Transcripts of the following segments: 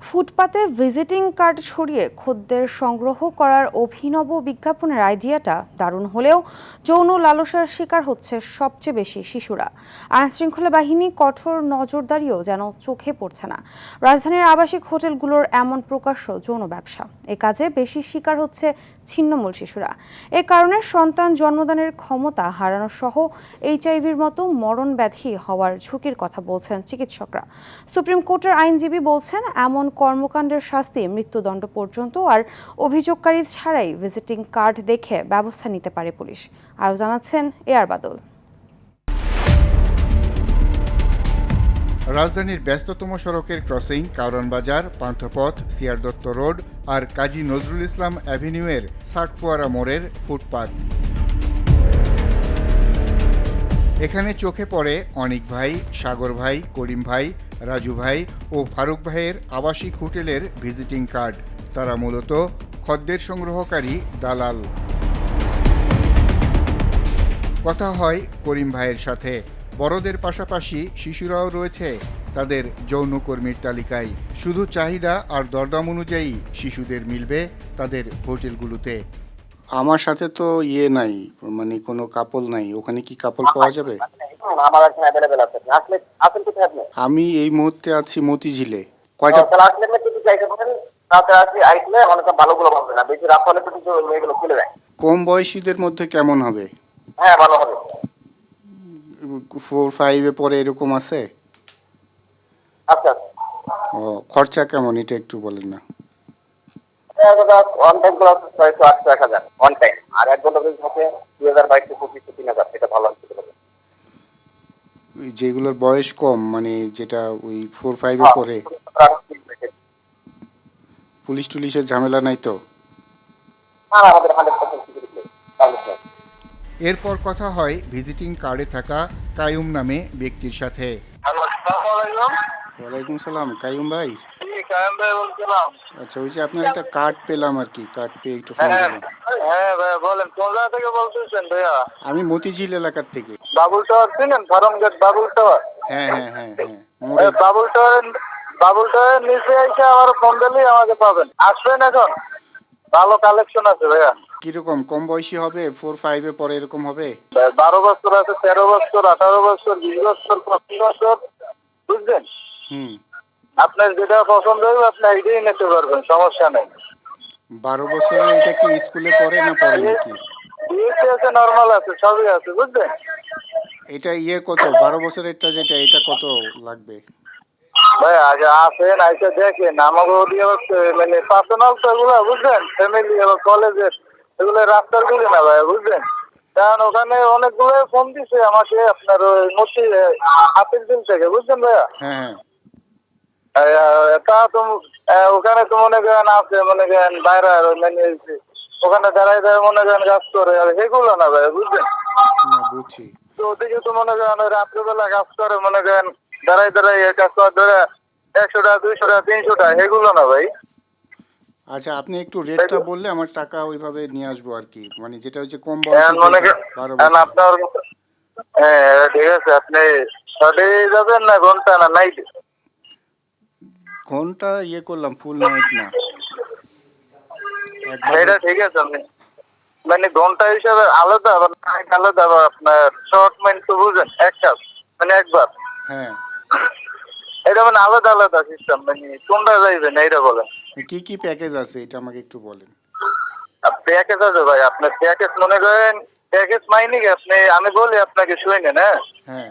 ফুটপাতে visiting card সরিয়ে খদ্দের সংগ্রহ করার অভিনব বিজ্ঞাপনের আইডিয়াটা দারুণ হলেও যৌন লালসার শিকার হচ্ছে সবচেয়ে বেশি শিশুরা। আইনশৃঙ্খলা বাহিনী কঠোর নজরদারিও যেন চোখে পড়ছে না। রাজধানীর আবাসিক হোটেলগুলোর এমন প্রকাশ্য যৌন ব্যবসা, এ কাজে বেশি শিকার হচ্ছে ছিন্নমূল শিশুরা। এ কারণে সন্তান জন্মদানের ক্ষমতা হারানো সহ এইচআইভির মতো মরণ ব্যাধি হওয়ার ঝুঁকির কথা বলছেন চিকিৎসকরা। সুপ্রিম কোর্টের আইনজীবী বলছেন, এমন কর্মকাণ্ডের শাস্তি মৃত্যুদণ্ড পর্যন্ত, আর অভিযোগকারী ছাড়াই ভিজিটিং কার্ড দেখে ব্যবস্থা নিতে পারে পুলিশ। আরও জানাচ্ছেন এআর বাদল। রাজধানীর ব্যস্ততম সড়কের ক্রসিং, কারওয়ান বাজার, পান্থপথ, সিআর দত্ত রোড আর কাজী নজরুল ইসলাম অ্যাভিনিউয়ের সাটফোয়ারা মোড়ের ফুটপাত। এখানে চোখে পড়ে অনিক ভাই, সাগর ভাই, করিম ভাই, রাজু ভাই ও ফারুক ভাইয়ের আবাসিক হোটেলের ভিজিটিং কার্ড। তারা মূলত খদ্দের সংগ্রহকারী দালাল। কথা হয় করিম ভাইয়ের সাথে। বড়দের পাশাপাশি শিশুরাও রয়েছে তাদের যৌনকর্মীর তালিকায়। শুধু চাহিদা আর দরদাম অনুযায়ী শিশুদের মিলবে তাদের হোটেলগুলোতে। আমার সাথে তো নাই, মানে কোনো কাপল নাই। ওখানে কি কাপল পাওয়া যাবে? আমার এখানে अवेलेबल আছে। আসলে কোথায় আপনি? আমি এই মুহূর্তে আছি মতিঝিলে। কয়টা? তাহলে আসলে আপনি যদি চাইতে পারেন রাতে আইসলে অনেক ভালোগুলো পাবেন না, বেশি রাত হলে কিন্তু মেয়েগুলো খুলে যায়। কম বয়সীদের মধ্যে কেমন হবে? হ্যাঁ, ভালো হবে। 4-5 পরে এরকম আছে? আচ্ছা। ও, খরচা কেমন এটা একটু বলেন না। অন টাইম গুলো 600-800-1000 অন টাইম, আর এক ঘন্টা যদি থাকে 2022-25-3000, এটা ভালো হতে পারে। যেগুলোর বয়স কম, মানে যেটা ওই 4-5 পরে, পুলিশ টুলিশের ঝামেলা নাই তো? না, আমাদের 100% সিকিউরিটি। এরপর কথা হয় ভিজিটিং কার্ডে থাকা কায়ুম নামে ব্যক্তির সাথে। আসসালামু আলাইকুম। ওয়ালাইকুম সালাম। কায়ুম ভাই? কায়েম ভাই বলছিলাম। আচ্ছা, ওই যে আপনার একটা কার্ড পেলাম আর কি, কার্ড পেয়ে একটু ফোন দিলাম। হ্যাঁ ভাই বলেন, কোন জায়গা থেকে বলতেছেন ভাইয়া? আমি মতিঝিল এলাকার থেকে। বাবুল টাওয়ার চিনেন? ফার্মগেট বাবুল টাওয়ার। হ্যাঁ হ্যাঁ হ্যাঁ হ্যাঁ। বাবুল টাওয়ারের নিচে এসে আমার ফোন দিলেই আমাকে পাবেন। আসবেন এখন, ভালো কালেকশন আছে ভাইয়া। কিরকম কম বয়সী হবে? 4-5 পরে এরকম হবে? 12 বছর আছে, 13 বছর, 18 বছর, 20 বছর, 25 বছর, বুঝলেন? হুম। আপনার যেটা পছন্দ হবে আপনি এটাই নিতে পারবেন, সমস্যা নেই। 12 বছরের এটা কি স্কুলে পড়ে না পড়ে নাকি? বিএসসি আছে, নরমাল আছে, সবই আছে, বুঝলেন? এটা কত? 12 বছরেরটা যেটা, এটা কত লাগবে? ভাই আগে আসেন, আইসা দেখেন। আমাকে মানে পার্সোনাল তো এগুলো, বুঝলেন? ফ্যামিলি এবং কলেজের এগুলো রাস্তার গুলি না ভাই, বুঝলেন? কারণ ওখানে অনেকগুলো ফোন দিছে আমাকে, আপনার ওই মতি হাতির দিন থেকে, বুঝলেন ভাইয়া? হ্যাঁ। তা তো ওখানে তো মনে করেন আছে, মনে করেন বাইরে মানে ওখানে দাঁড়ায় দাঁড়ায় মনে করেন কাজ করে, আর এগুলো না ভাই, বুঝলেন? না, বুঝছি। তো ওদিকে তো মনে করেন রাত্রেবেলা কাজ করে, মনে করেন দাঁড়ায় দাঁড়ায় কাজ করে, ধরে 100 টাকা, 200 টাকা, 300 টাকা, এগুলো না ভাই। আচ্ছা, আপনি একটু রেটটা বললে আমার টাকা ওইভাবে নিয়ে আসবো আর কি, মানে যেটা হচ্ছে কম বয়সী, মনে 12 করেন বছর। আপনার, হ্যাঁ ঠিক আছে, আপনি সাড়ে যাবেন না ঘন্টা না নাইট? ঘন্টা করলাম, ফুল নাইট না। এটা ঠিক আছে, আপনি মানে ঘন্টা হিসাবে আলাদা, আবার নাইট আলাদা, আবার আপনার শর্ট মাইন্ড তো বুঝেন, একটা মানে একবার। হ্যাঁ। এটা মানে আলাদা আলাদা সিস্টেম, মানে কোনটা যাইবেন এইটা বলেন। কি কি প্যাকেজ আছে এটা আমাকে একটু বলেন। প্যাকেজ আছে ভাই, আপনার প্যাকেজ মনে করেন, প্যাকেজ মাইনে কি আপনি, আমি বলি আপনাকে শুনেন। হ্যাঁ।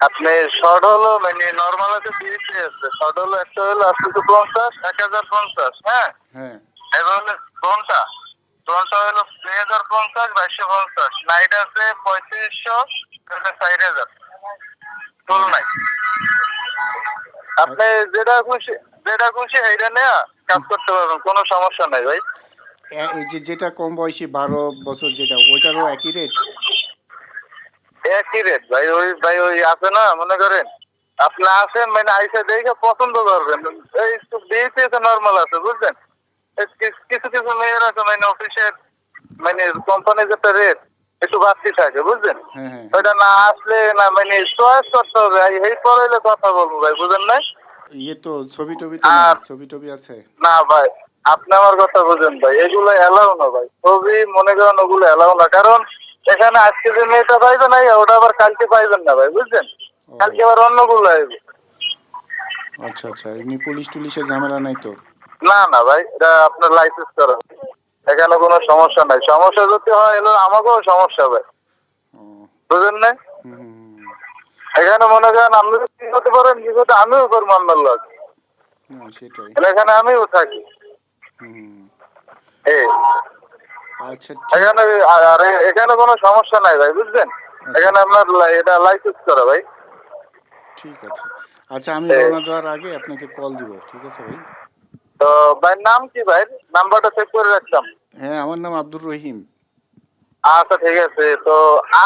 আপনি শর্ট হলো মানে নরমাল আছে, বিএসসি আছে। শর্ট হলো একটা হলো 850, 1050, হ্যাঁ। হ্যাঁ। এবার হলো ঘন্টা, ঘন্টা হলো 2050, 2250। নাইট আছে 3500, 4000 ফুল নাইট। আপনি যেটা খুশি সেইটা নেয়া কাজ করতে পারবেন, কোনো সমস্যা নাই ভাই। এই যেটা কম বয়সী 12 বছর যেটা, ওইটারও একই রেট? একই রেট ভাই। ওই আছে না, মনে করেন আপনি আসেন, মানে আইসা দেখে পছন্দ করবেন। এই বিএসসি নরমাল আছে, বুঝলেন? কিছু কিছু মেয়ের আছে মানে অফিসের, মানে কোম্পানির যেটা রেট একটু বাড়তি থাকে, বুঝলেন? ওইটা না আসলে না, মানে চয়েস করতে হবে। এই পরে কথা বলবো ভাই, বুঝেন না? ইয়ে তো ছবি টবি তো আর ছবি টবি আছে? না ভাই, আপনি আমার কথা বুঝেন ভাই, এগুলো এলাও না ভাই, ছবি মনে করেন ওগুলো এলাও না। কারণ এখানে আজকে যে মেয়েটা পাইবেন না, ওটা আবার কালকে পাইবেন না ভাই, বুঝছেন? কালকে আবার অন্যগুলো আসবে। আচ্ছা আচ্ছা, এমনি পুলিশ টুলিশের ঝামেলা নাই তো? না না ভাই, এটা আপনার লাইসেন্স করা, এখানে কোনো সমস্যা নাই। সমস্যা যদি হয় এলো আমাকেও সমস্যা ভাই, ও, বুঝেন না? হুম হুম, হুম। এখানে মনে করেন আপনি যদি কি করতে পারেন, কি করতে আমিও করবো আপনার লোক, না সেটাই। এখানে আমিও থাকি। হুম। এই আচ্ছা ঠিক। এখানে আর এখানে কোনো সমস্যা নাই ভাই, বুঝলেন? এখানে আপনার এটা লাইসেন্স করা ভাই। ঠিক আছে। আচ্ছা আমি এই, রওনা দেওয়ার আগে আপনাকে কল দিব, ঠিক আছে ভাই? তো ভাই নাম কি ভাই? নাম্বারটা চেক করে রাখলাম। হ্যাঁ, আমার নাম আব্দুর রহিম। আচ্ছা ঠিক আছে, তো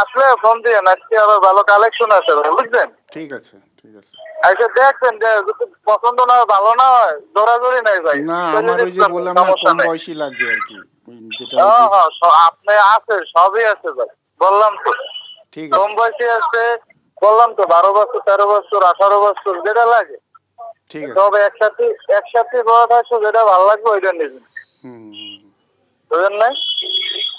আসলে ফোন দিয়ে আজকে আবার ভালো কালেকশন আছে ভাই, বুঝলেন? ঠিক আছে ঠিক আছে। আচ্ছা দেখবেন যে যদি পছন্দ না হয়, ভালো না হয়, জোরাজোরি নাই ভাই, না চলে আমার ওই যেতে যে পারবেন, বললাম না, সমস্যা কম নাই। বয়সী লাগবে আর কি, ওই যেটা ওই হ্যাঁ যে। হ্যাঁ, আপনি আছে, সবই আছে ভাই, বললাম তো। ঠিক কম আছে বয়সী আছে, বললাম তো, 12 বছর, 13 বছর, 18 বছর, যেটা লাগে ঠিক আছে। তবে একসাথে একসাথে বড় থাকছো, যেটা ভালো লাগবে ওইটা নেবেন, হুম হুম, হুম। বুঝলেন না?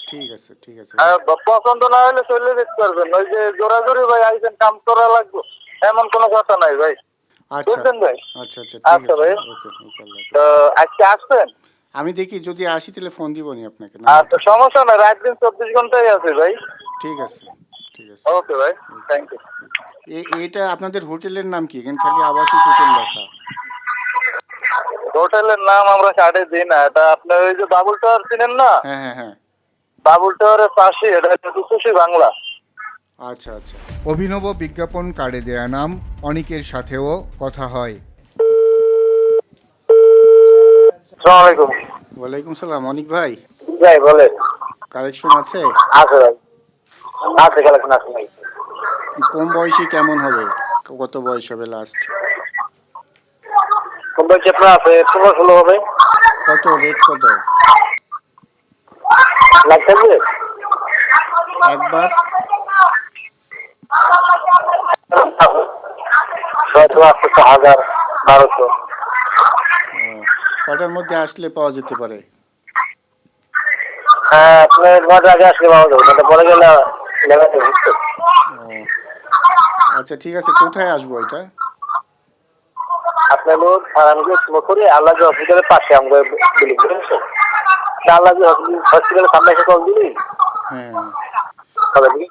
ঠিক আছে ঠিক আছে ভাই। আর পছন্দ না হলে চলে যেতে পারবেন, ওই যে জোরাজোরি ভাই আইসেন কাম করা লাগবে এমন কোনো কথা নাই ভাই, আচ্ছা বুঝছেন ভাই? আচ্ছা আচ্ছা ঠিক আচ্ছা আছে। ভাই, ওকে ওকে, আল্লাহ তো হাফেজ। আজকে আসবেন? আমি দেখি যদি আসি তাহলে ফোন দিবনি আপনাকে, আচ্ছা নাম্বারটা দিন। সমস্যা নাই, রাত দিন 24 ঘন্টাই আছে ভাই। ঠিক আছে ঠিক আছে। ওকে ভাই, ওকে। Thank you. এটা আপনাদের হোটেলের নাম কি? এখানে খালি আবাসিক হোটেল লেখা। হোটেলের নাম আমরা কার্ডে দিই না, এটা আপনার ওই যে বাবুল টাওয়ার চিনেন না? হ্যাঁ হ্যাঁ হ্যাঁ। বাবুল টাওয়ারের পাশে, এটা হচ্ছে খুশি বাংলা। আচ্ছা আচ্ছা। অভিনব বিজ্ঞাপন কার্ডে দেয়া নাম অনিকের সাথেও কথা হয়। আসসালামু আলাইকুম। ওয়ালাইকুম সালাম, অনিক ভাই। ভাই বলেন। কালেকশন আছে? আছে ভাই, আছে, কালেকশন আছে ভাই। কম বয়সী কেমন হবে? কত বয়স হবে লাস্ট? কম বয়সী আপনার আছে 15-16 হবে। কত রেট কত? লাখ থাকবে? একবার। 600, 800, 1000, 1200। ও, কটার মধ্যে আসলে পাওয়া যেতে পারে? হ্যাঁ, আপনি 9টার আগে আসলে পাওয়া যাবে, এটা পরে গেলে লেখা যাবে, বুঝছেন? ও আচ্ছা ঠিক আছে, কোথায় আসবো এটা? আপনার লোক হারামগঞ্জ মকুরি আল্লাহ হসপিটালের পাশে আমাদের বিল্ডিং, বুঝছেন? আল্লাহ হসপিটালের সামনে এসে কল দিবি হ্যাঁ। হবে কি?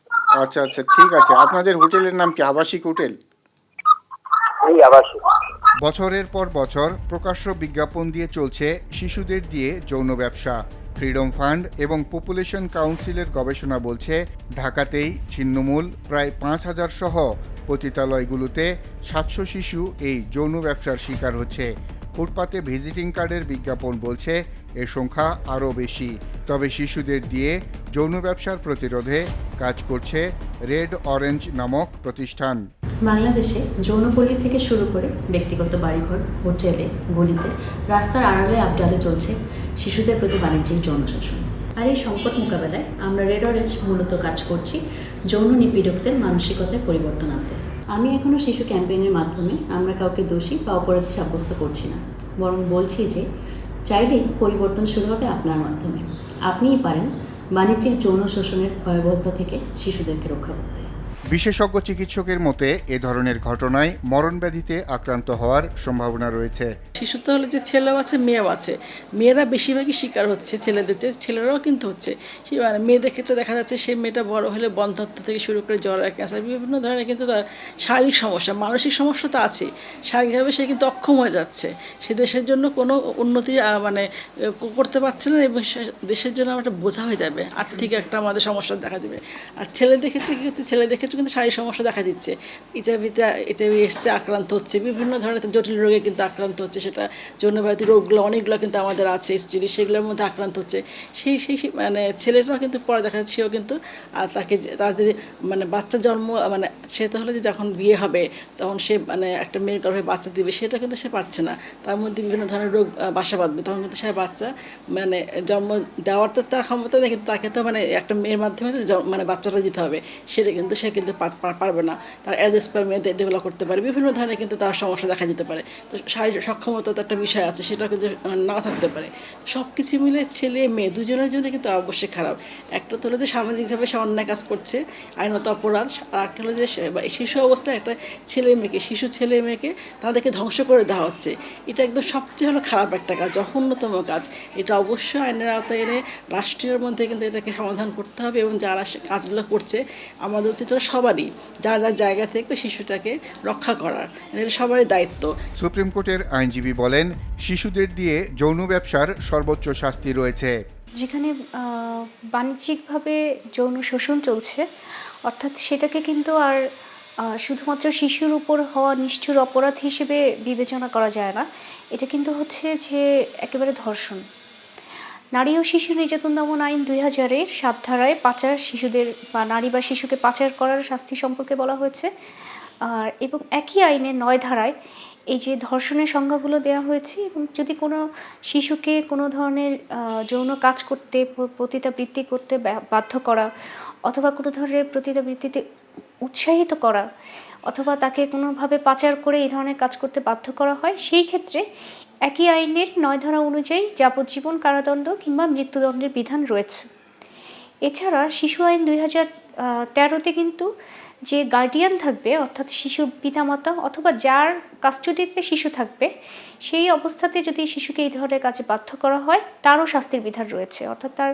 আচ্ছা আচ্ছা ঠিক আছে। আপনাদের হোটেলের নাম কি আবাসিক হোটেল? এই আবাস। বছরের পর বছর প্রকাশ্য বিজ্ঞাপন দিয়ে চলছে শিশুদের দিয়ে যৌন ব্যবসা। ফ্রিডম ফান্ড এবং পপুলেশন কাউন্সিলের গবেষণা বলছে, ঢাকাতেই ছিন্নমূল প্রায় 5,000 সহ পতিতালয়গুলোতে 700 শিশু এই যৌন ব্যবসার শিকার হচ্ছে। ফুটপাতে ভিজিটিং কার্ডের বিজ্ঞাপন বলছে এর সংখ্যা আরও বেশি। তবে শিশুদের দিয়ে যৌন ব্যবসার প্রতিরোধে কাজ করছে রেড অরেঞ্জ নামক প্রতিষ্ঠান। বাংলাদেশে যৌনপল্লী থেকে শুরু করে ব্যক্তিগত বাড়িঘর, হোটেলে, গলিতে, রাস্তার আড়ালে আবডালে চলছে শিশুদের প্রতি বাণিজ্যিক যৌন শোষণ। আর এই সংকট মোকাবেলায় আমরা রেড অরেঞ্জ মূলত কাজ করছি যৌন নিপীড়কদের মানসিকতায় পরিবর্তন আনতে। আমি এখনও শিশু ক্যাম্পেইনের মাধ্যমে আমরা কাউকে দোষী বা অপরাধী সাব্যস্ত করছি না, বরং বলছি যে চাইলেই পরিবর্তন শুরু হবে আপনার মাধ্যমে। আপনিই পারেন বাণিজ্যিক যৌন শোষণের ভয়াবহতা থেকে শিশুদেরকে রক্ষা করতে। বিশেষজ্ঞ চিকিৎসকের মতে এ ধরনের ঘটনায় মরণব্যাধিতে আক্রান্ত হওয়ার সম্ভাবনা রয়েছে। শিশুতে হলে যে ছেলেও আছে মেয়েও আছে, মেয়েরা বেশিরভাগই শিকার হচ্ছে ছেলেদের, ছেলেরাও কিন্তু হচ্ছে। মানে মেয়েদের ক্ষেত্রে দেখা যাচ্ছে সেই মেয়েটা বড় হলে বন্ধ্যাত্ব থেকে শুরু করে জরা, ক্যান্সার, বিভিন্ন ধরনের কিন্তু তার শারীরিক সমস্যা, মানসিক সমস্যা তো আছে, শারীরিকভাবে সে কিন্তু অক্ষম হয়ে যাচ্ছে, সে দেশের জন্য কোনো উন্নতি মানে করতে পারছে না, এবং দেশের জন্য একটা বোঝা হয়ে যাবে, আর্থিক একটা আমাদের সমস্যা দেখা দেবে। আর ছেলেদের ক্ষেত্রে কী হচ্ছে, ছেলেদের ক্ষেত্রে কিন্তু শারীরিক সমস্যা দেখা দিচ্ছে, এইচআইভি এসছে আক্রান্ত হচ্ছে, বিভিন্ন ধরনের জটিল রোগে কিন্তু আক্রান্ত হচ্ছে, সেটা যৌনব্যাধি রোগগুলো অনেকগুলো কিন্তু আমাদের আছে স্ত্রী, সেগুলোর মধ্যে আক্রান্ত হচ্ছে। সেই মানে ছেলেটাও কিন্তু পরে দেখা যাচ্ছে সেও কিন্তু, আর তার যদি মানে বাচ্চা জন্ম, মানে সে তাহলে যে যখন বিয়ে হবে তখন সে মানে একটা মেয়ের গর্ভে বাচ্চা দিবে, সেটা কিন্তু সে পারছে না, তার মধ্যে বিভিন্ন ধরনের রোগ বাসা বাঁধবে, তখন কিন্তু সে বাচ্চা মানে জন্ম দেওয়ার তো তার ক্ষমতা নেই, কিন্তু তাকে তো মানে একটা মেয়ের মাধ্যমে মানে বাচ্চাটা দিতে হবে, সেটা কিন্তু সে কিন্তু কিন্তু পারবে না, তার অ্যাজোস্পার্মিয়া ডেভেলপ করতে পারে, বিভিন্ন ধরনের কিন্তু তার সমস্যা দেখা যেতে পারে। তো শারীরিক সক্ষমতা তো একটা বিষয় আছে, সেটা কিন্তু না থাকতে পারে। তো সব কিছু মিলে ছেলে মেয়ে দুজনের জন্য কিন্তু অবশ্যই খারাপ। একটা তো হলো যে সামাজিকভাবে সে অন্যায় কাজ করছে, আইনত অপরাধ, আর একটা হলো যে শিশু অবস্থায় একটা শিশু ছেলে মেয়েকে তাদেরকে ধ্বংস করে দেওয়া হচ্ছে। এটা একদম সবচেয়ে হলো খারাপ একটা কাজ, জঘন্যতম কাজ। এটা অবশ্যই আইনের আওতায় এনে রাষ্ট্রীয় মধ্যে কিন্তু এটাকে সমাধান করতে হবে, এবং যারা কাজগুলো করছে আমাদের উচিত সবারই যার যার জায়গা থেকে শিশুটাকে রক্ষা করার, এটা সবারই দায়িত্ব। সুপ্রিম কোর্টের আইনজীবী বলেন, শিশুদের দিয়ে যৌন ব্যবসার সর্বোচ্চ শাস্তি রয়েছে। যেখানে বাণিজ্যিকভাবে যৌন শোষণ চলছে, অর্থাৎ সেটাকে কিন্তু আর শুধুমাত্র শিশুর উপর হওয়া নিষ্ঠুর অপরাধ হিসেবে বিবেচনা করা যায় না। এটা কিন্তু হচ্ছে যে একেবারে ধর্ষণ। নারী ও শিশু নির্যাতন দমন আইন 2000-এর 7 ধারায় পাচার, শিশুদের বা নারী বা শিশুকে পাচার করার শাস্তি সম্পর্কে বলা হয়েছে। আর এবং একই আইনের 9 ধারায় এই যে ধর্ষণের সংজ্ঞাগুলো দেওয়া হয়েছে, এবং যদি কোনো শিশুকে কোনো ধরনের যৌন কাজ করতে, পতিতাবৃত্তি করতে বাধ্য করা, অথবা কোনো ধরনের পতিতাবৃত্তিতে উৎসাহিত করা, অথবা তাকে কোনোভাবে পাচার করে এই ধরনের কাজ করতে বাধ্য করা হয়, সেই ক্ষেত্রে একই আইনের 9 ধারা অনুযায়ী যাবজ্জীবন কারাদণ্ড কিংবা মৃত্যুদণ্ডের বিধান রয়েছে। এছাড়া শিশু আইন 2013-তে কিন্তু যে গার্ডিয়ান থাকবে, অর্থাৎ শিশুর পিতামাতা অথবা যার কাস্টডিতে শিশু থাকবে, সেই অবস্থাতে যদি শিশুকে এই ধরনের কাজে বাধ্য করা হয়, তারও শাস্তির বিধান রয়েছে। অর্থাৎ তার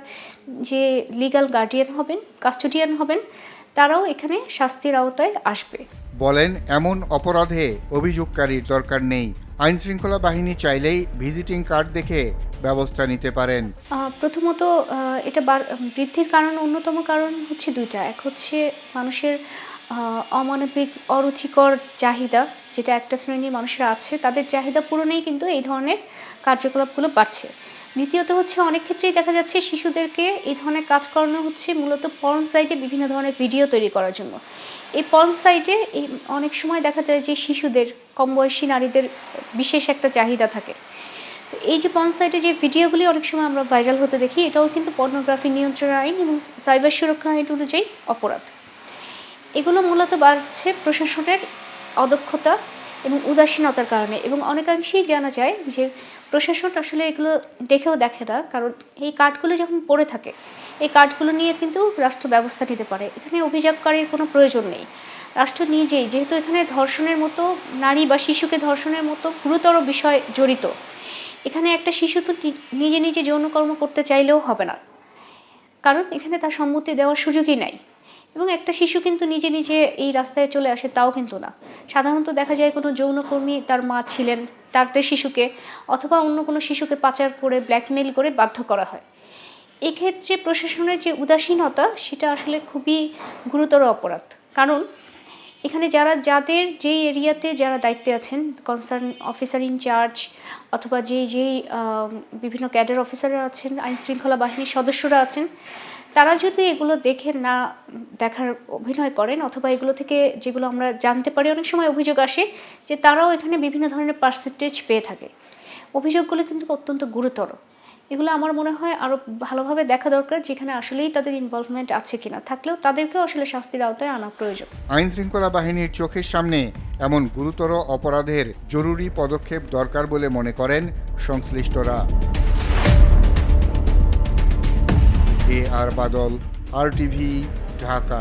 যে লিগ্যাল গার্ডিয়ান হবেন, কাস্টোডিয়ান হবেন, তারাও এখানে শাস্তির আওতায় আসবে। বলেন, এমন অপরাধে অভিযোগকারীর দরকার নেই। আইন শৃঙ্খলা বাহিনী চাইলেই ভিজিটিং কার্ড দেখে ব্যবস্থা নিতে পারেন। প্রথমত এটা বৃদ্ধির কারণ, অন্যতম কারণ হচ্ছে দুইটা। এক হচ্ছে মানুষের অমানবিক অরুচিকর চাহিদা, যেটা একটা শ্রেণীর মানুষের আছে, তাদের চাহিদা পূরণেই কিন্তু এই ধরনের কার্যকলাপগুলো বাড়ছে। দ্বিতীয়ত হচ্ছে অনেক ক্ষেত্রেই দেখা যাচ্ছে শিশুদেরকে এই ধরনের কাজ করানো হচ্ছে মূলত পর্ন সাইটে বিভিন্ন ধরনের ভিডিও তৈরি করার জন্য। এই পর্ন সাইটে অনেক সময় দেখা যায় যে শিশুদের, কম বয়সী নারীদের বিশেষ একটা চাহিদা থাকে। তো এই যে পর্ন সাইটে যে ভিডিওগুলি অনেক সময় আমরা ভাইরাল হতে দেখি, এটাও কিন্তু পর্নোগ্রাফি নিয়ন্ত্রণ আইন এবং সাইবার সুরক্ষা আইন অনুযায়ী অপরাধ। এগুলো মূলত বাড়ছে প্রশাসনের অদক্ষতা এবং উদাসীনতার কারণে, এবং অনেকাংশেই জানা যায় যে প্রশাসন আসলে এগুলো দেখেও দেখে না। কারণ এই কার্ডগুলো যখন পড়ে থাকে, এই কার্ডগুলো নিয়ে কিন্তু রাষ্ট্র ব্যবস্থা নিতে পারে। এখানে অভিযোগকারীর কোনো প্রয়োজন নেই। রাষ্ট্র নিজেই, যেহেতু এখানে ধর্ষণের মতো, নারী বা শিশুকে ধর্ষণের মতো গুরুতর বিষয় জড়িত, এখানে একটা শিশু তো নিজে নিজে যৌনকর্ম করতে চাইলেও হবে না, কারণ এখানে তার সম্মতি দেওয়ার সুযোগই নাই। এবং একটা শিশু কিন্তু নিজে নিজে এই রাস্তায় চলে আসে তাও কিন্তু না। সাধারণত দেখা যায় কোনো যৌনকর্মী তার মা ছিলেন, তাদের শিশুকে অথবা অন্য কোনো শিশুকে পাচার করে ব্ল্যাকমেইল করে বাধ্য করা হয়। এক্ষেত্রে প্রশাসনের যে উদাসীনতা, সেটা আসলে খুবই গুরুতর অপরাধ। কারণ এখানে যাদের যেই এরিয়াতে যারা দায়িত্বে আছেন, কনসার্ন অফিসার ইনচার্জ অথবা যেই বিভিন্ন ক্যাডার অফিসাররা আছেন, আইন শৃঙ্খলা বাহিনীর সদস্যরা আছেন, তারা যদি এগুলো দেখে না দেখার অভিনয় করেন, অথবা এগুলো থেকে যেগুলো আমরা জানতে পারি, অনেক সময় অভিযোগ আসে যে তারাও এখানে বিভিন্ন ধরনের পার্সেন্টেজ পেয়ে থাকে। অভিযোগগুলো কিন্তু অত্যন্ত গুরুতর। এগুলো আমার মনে হয় আরও ভালোভাবে দেখা দরকার, যেখানে আসলেই তাদের ইনভলভমেন্ট আছে কিনা, থাকলেও তাদেরকেও আসলে শাস্তির আওতায় আনা প্রয়োজন। আইন শৃঙ্খলা বাহিনীর চোখের সামনে এমন গুরুতর অপরাধের জরুরি পদক্ষেপ দরকার বলে মনে করেন সংশ্লিষ্টরা। আর বাদল, RTV, ঢাকা।